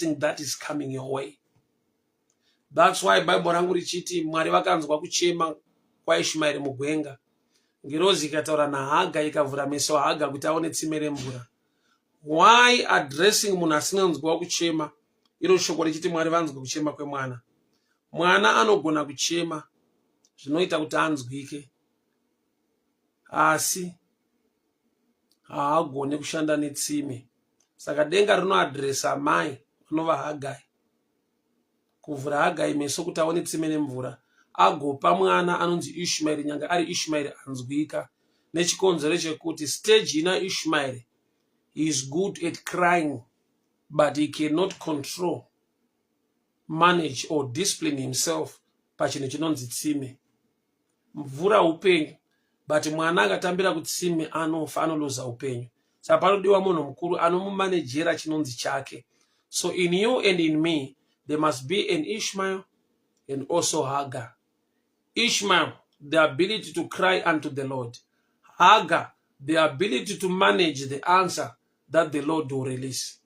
that is coming your way. That's why Bible rangu richiti Mwari vakanzwa kuchema kwa Ishmael mugwenga. Ngirozi ikataura naHaga ikavhura meso aHaga kuti aone tsime remvura. Why addressing munhu asinganzwa kuchema? Iro shoko richiti Mwari vanzwa kuchema kwemwana. Mwana anogona kuchema zvinoita kuti anzwike, asi haagone kushanda netsime. Saka denga rinoadresa mai vanova Hagai, kuvhura Hagai meso kuti aone tsime nemvura, agopa mwana anonzi Ishmael, nyanga ari Ishmael anzwika. Nechikonzero chekuti stage ina Ishmael, he is good at crying, but he cannot control, manage or discipline himself pachinhu chinonzi tsime. Mvura upenyu, but mwana akatambira kutsime anofa, anoloza upenyu. Saka panodiwa munhu mukuru anomumanejera chinonzi chake. So in you and in me, there must be an Ishmael and also Hagar. Ishmael, the ability to cry unto the Lord. Hagar, the ability to manage the answer that the Lord will release.